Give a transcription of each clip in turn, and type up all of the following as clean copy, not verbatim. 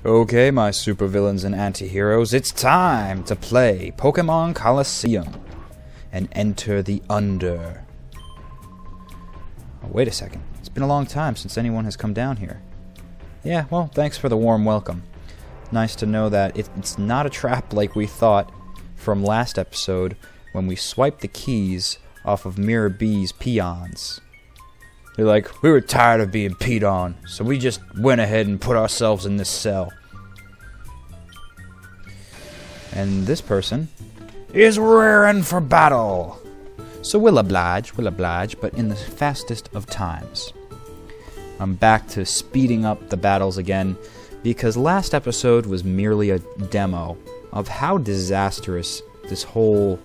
Okay, my supervillains and antiheroes, it's time to play Pokemon Colosseum and enter the Under. Oh, wait a second. It's been a long time since anyone has come down here. Yeah, well, thanks for the warm welcome. Nice to know that it's not a trap like we thought from last episode when we swiped the keys off of Mirror B's peons. They're like, we were tired of being peed on, so we just went ahead and put ourselves in this cell. And this person is raring for battle. So we'll oblige, but in the fastest of times. I'm back to speeding up the battles again, because last episode was merely a demo of how disastrous this whole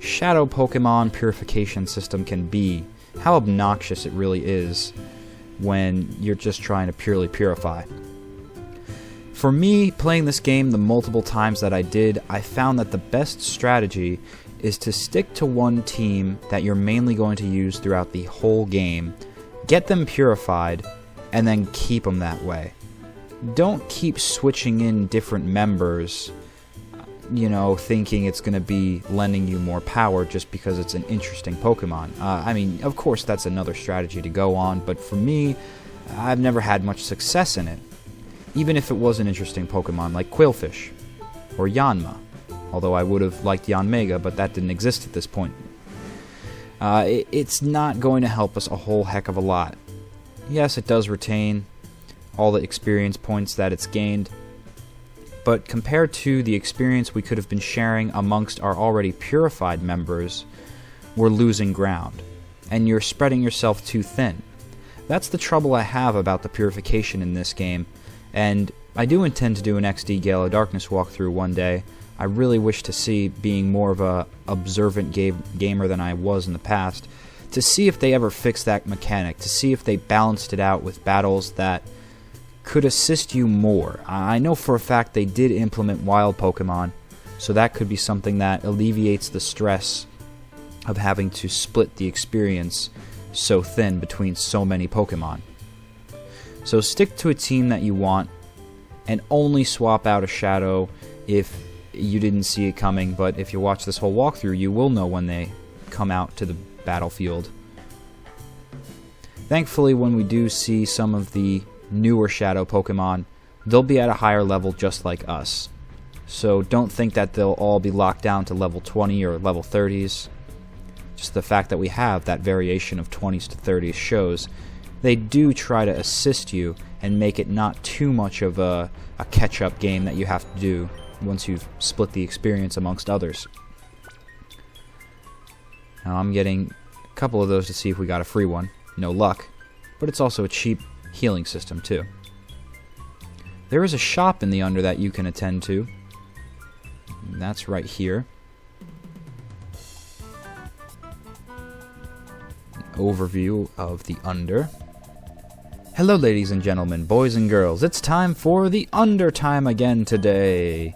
Shadow Pokemon purification system can be. How obnoxious it really is when you're just trying to purely purify. For me, playing this game the multiple times that I did, I found that the best strategy is to stick to one team that you're mainly going to use throughout the whole game, get them purified, and then keep them that way. Don't keep switching in different members, you know, thinking it's going to be lending you more power just because it's an interesting Pokemon. I mean, of course that's another strategy to go on, but for me, I've never had much success in it. Even if it was an interesting Pokemon like Quillfish or Yanma. Although I would have liked Yanmega, but that didn't exist at this point. It's not going to help us a whole heck of a lot. Yes, it does retain all the experience points that it's gained, but compared to the experience we could have been sharing amongst our already purified members, we're losing ground, and you're spreading yourself too thin. That's the trouble I have about the purification in this game, and I do intend to do an XD Gale of Darkness walkthrough one day. I really wish to see, being more of a observant gamer than I was in the past, to see if they ever fixed that mechanic, to see if they balanced it out with battles that could assist you more. I know for a fact they did implement wild Pokemon, so that could be something that alleviates the stress of having to split the experience so thin between so many Pokemon. So stick to a team that you want, and only swap out a Shadow if you didn't see it coming, but if you watch this whole walkthrough, you will know when they come out to the battlefield. Thankfully, when we do see some of the newer Shadow Pokemon, they'll be at a higher level just like us. So don't think that they'll all be locked down to level 20 or level 30s. Just the fact that we have that variation of 20s to 30s shows they do try to assist you and make it not too much of a catch-up game that you have to do once you've split the experience amongst others. Now I'm getting a couple of those to see if we got a free one. No luck, but it's also a cheap healing system too. There is a shop in the Under that you can attend to. And that's right here. An overview of the Under. Hello ladies and gentlemen, boys and girls, it's time for the Under time again today.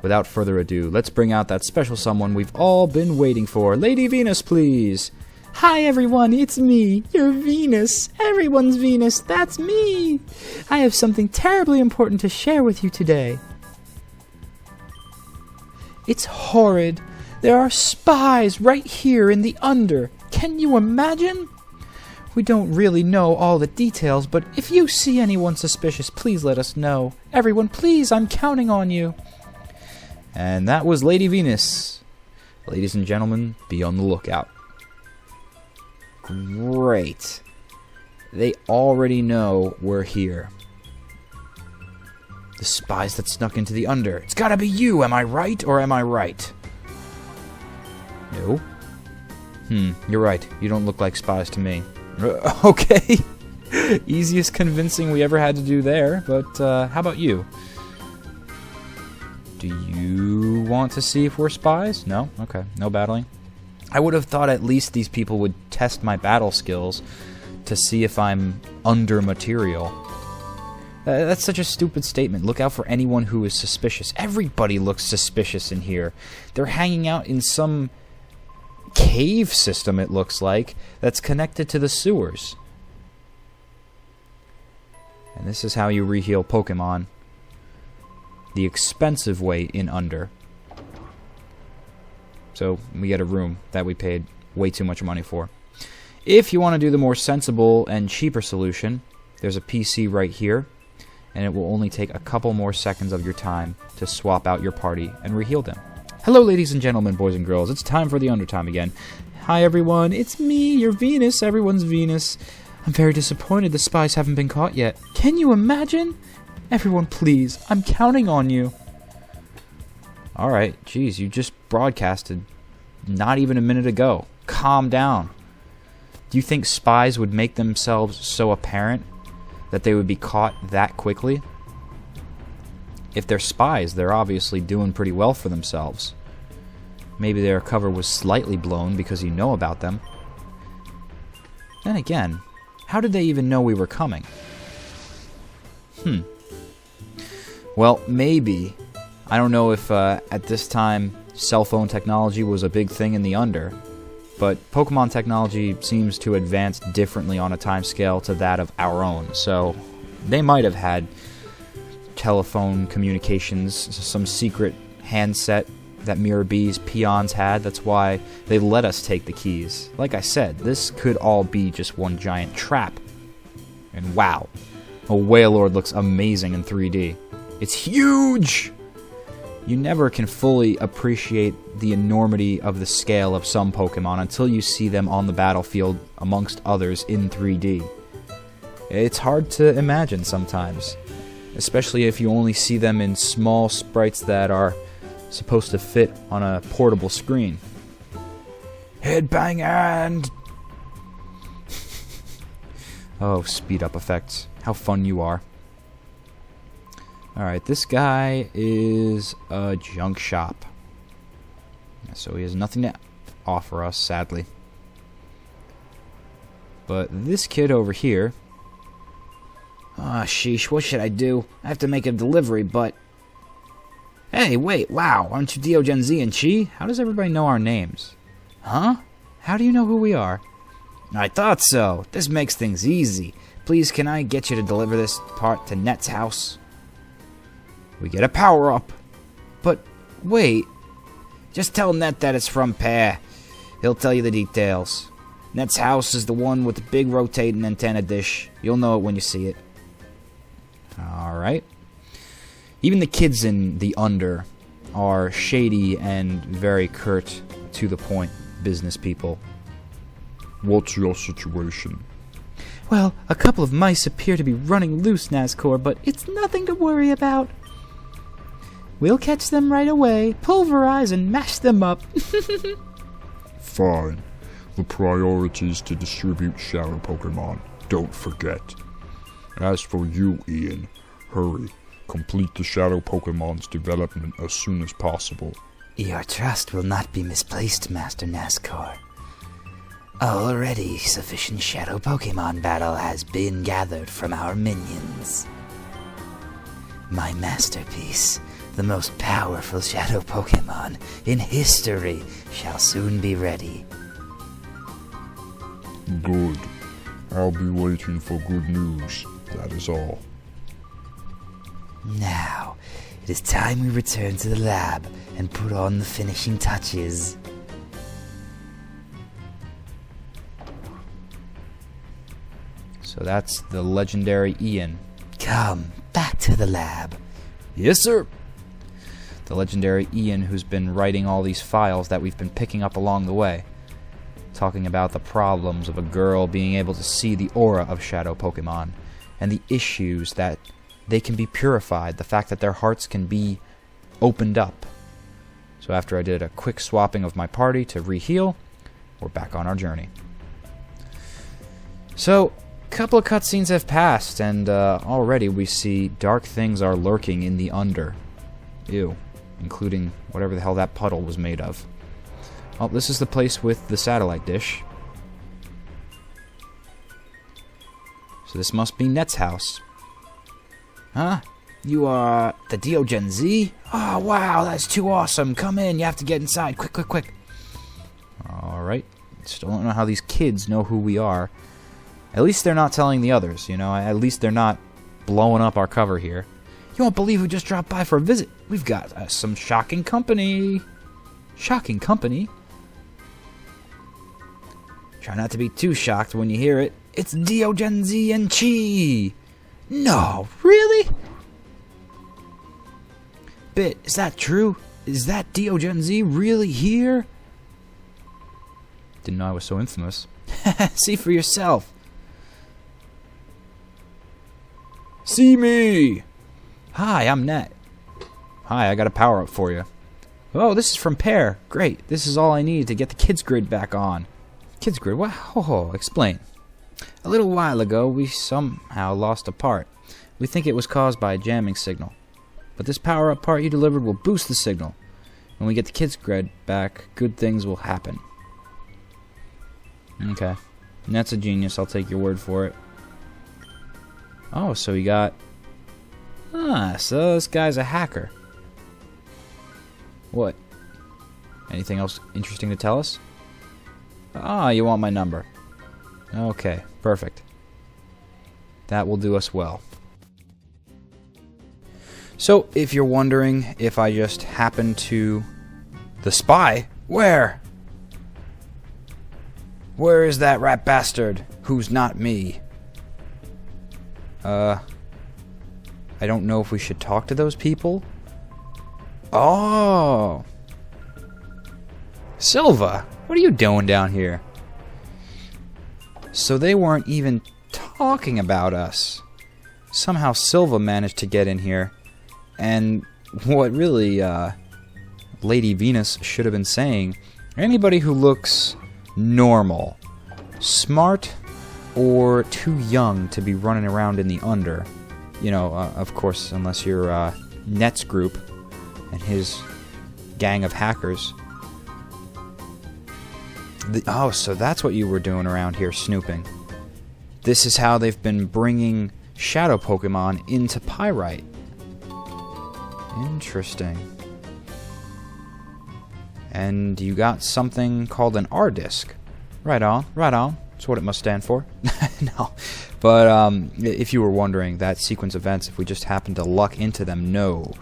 Without further ado, let's bring out that special someone we've all been waiting for. Lady Venus, please! Hi everyone, it's me, your Venus. Everyone's Venus, that's me. I have something terribly important to share with you today. It's horrid. There are spies right here in the Under. Can you imagine? We don't really know all the details, but if you see anyone suspicious, please let us know. Everyone, please, I'm counting on you. And that was Lady Venus. Ladies and gentlemen, be on the lookout. Great. They already know we're here. The spies that snuck into the Under. It's gotta be you, am I right or am I right? No. You're right. You don't look like spies to me. Okay. Easiest convincing we ever had to do there, but how about you? Do you want to see if we're spies? No? Okay. No battling. I would have thought at least these people would test my battle skills to see if I'm under material. That's such a stupid statement. Look out for anyone who is suspicious. Everybody looks suspicious in here. They're hanging out in some cave system, it looks like, that's connected to the sewers. And this is how you reheal Pokemon. the expensive way in Under. So we get a room that we paid way too much money for. If you want to do the more sensible and cheaper solution, there's a PC right here, and it will only take a couple more seconds of your time to swap out your party and reheal them. Hello ladies and gentlemen, boys and girls, it's time for the Undertime again. Hi everyone, it's me, your Venus, everyone's Venus. I'm very disappointed the spies haven't been caught yet. Can you imagine? Everyone please, I'm counting on you. Alright, geez, you just broadcasted not even a minute ago. Calm down. Do you think spies would make themselves so apparent that they would be caught that quickly? If they're spies, they're obviously doing pretty well for themselves. Maybe their cover was slightly blown because you know about them. Then again, how did they even know we were coming? Well, maybe. I don't know if at this time cell phone technology was a big thing in the Under, but Pokemon technology seems to advance differently on a timescale to that of our own, so they might have had telephone communications, some secret handset that Mirror B's peons had. That's why they let us take the keys. Like I said, this could all be just one giant trap. And wow, a Wailord looks amazing in 3D. It's huge! You never can fully appreciate the enormity of the scale of some Pokemon until you see them on the battlefield amongst others in 3D. It's hard to imagine sometimes, especially if you only see them in small sprites that are supposed to fit on a portable screen. Headbang and... Oh, speed up effects. How fun you are. Alright, this guy is a junk shop. So he has nothing to offer us, sadly. But this kid over here... Ah, sheesh, what should I do? I have to make a delivery, but... Hey, wait, wow, aren't you DeoGenZ and Chi? How does everybody know our names? Huh? How do you know who we are? I thought so. This makes things easy. Please, can I get you to deliver this part to Net's house? We get a power-up. But, wait. Just tell Net that it's from Pear. He'll tell you the details. Net's house is the one with the big rotating antenna dish. You'll know it when you see it. Alright. Even the kids in the Under are shady and very curt, to the point business people. What's your situation? Well, a couple of mice appear to be running loose, Nazcor, but it's nothing to worry about. We'll catch them right away, pulverize and mash them up. Fine. The priority is to distribute Shadow Pokemon. Don't forget. As for you, Ian, hurry. Complete the Shadow Pokemon's development as soon as possible. Your trust will not be misplaced, Master Nazcor. Already sufficient Shadow Pokemon battle has been gathered from our minions. My masterpiece, the most powerful Shadow Pokemon in history, shall soon be ready. Good. I'll be waiting for good news. That is all. Now, it is time we return to the lab and put on the finishing touches. So that's the legendary Ian. Come, back to the lab. Yes, sir. The legendary Ian, who's been writing all these files that we've been picking up along the way, talking about the problems of a girl being able to see the aura of Shadow Pokemon, and the issues that they can be purified, the fact that their hearts can be opened up. So after I did a quick swapping of my party to reheal, we're back on our journey. So, a couple of cutscenes have passed, and already we see dark things are lurking in the Under. Ew. Including whatever the hell that puddle was made of. Oh, this is the place with the satellite dish. So this must be Net's house. Huh? You are the DeoGenZ? Oh, wow, that's too awesome. Come in, you have to get inside. Quick, quick, quick. Alright. Still don't know how these kids know who we are. At least they're not telling the others, you know. At least they're not blowing up our cover here. You won't believe who just dropped by for a visit. We've got some shocking company. Shocking company? Try not to be too shocked when you hear it. It's DeoGenZ and Chi. No, really? Bit, is that true? Is that DeoGenZ really here? Didn't know I was so infamous. See for yourself. See me! Hi, I'm Net. Hi, I got a power-up for you. Oh, this is from Pear. Great, this is all I need to get the kids grid back on. Kids grid? What? Oh, explain. A little while ago, we somehow lost a part. We think it was caused by a jamming signal. But this power-up part you delivered will boost the signal. When we get the kids grid back, good things will happen. Okay. Net's a genius, I'll take your word for it. Oh, so you got... so this guy's a hacker. What? Anything else interesting to tell us? You want my number. Okay, perfect. That will do us well. So, if you're wondering if I just happened to... The spy? Where? Where is that rat bastard who's not me? I don't know if we should talk to those people. Oh! Silva, what are you doing down here? So they weren't even talking about us. Somehow Silva managed to get in here. And what really Lady Venus should have been saying, anybody who looks normal, smart, or too young to be running around in the under, you know, of course, unless you're Net's group and his gang of hackers. Oh, so that's what you were doing around here, snooping. This is how they've been bringing shadow Pokemon into Pyrite. Interesting. And you got something called an R-Disc. Right on, right on. That's what it must stand for. No. But if you were wondering, that sequence of events, if we just happen to luck into them, no.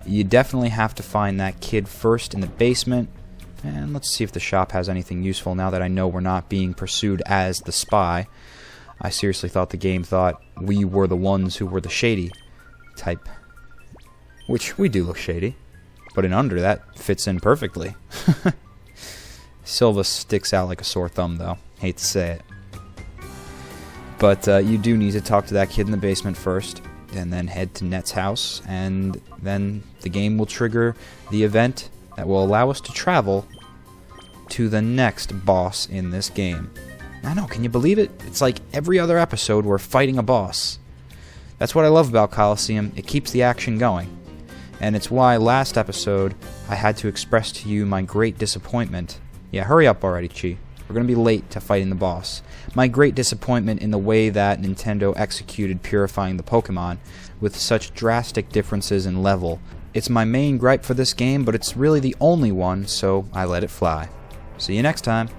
You definitely have to find that kid first in the basement. And let's see if the shop has anything useful now that I know we're not being pursued as the spy. I seriously thought the game thought we were the ones who were the shady type. Which we do look shady. But in Under, that fits in perfectly. Silva sticks out like a sore thumb, though. Hate to say it. But you do need to talk to that kid in the basement first, and then head to Net's house, and then the game will trigger the event that will allow us to travel to the next boss in this game. I know, can you believe it? It's like every other episode we're fighting a boss. That's what I love about Colosseum. It keeps the action going. And it's why last episode I had to express to you my great disappointment. Yeah, hurry up already, Chi. We're going to be late to fighting the boss. My great disappointment in the way that Nintendo executed purifying the Pokemon with such drastic differences in level. It's my main gripe for this game, but it's really the only one, so I let it fly. See you next time.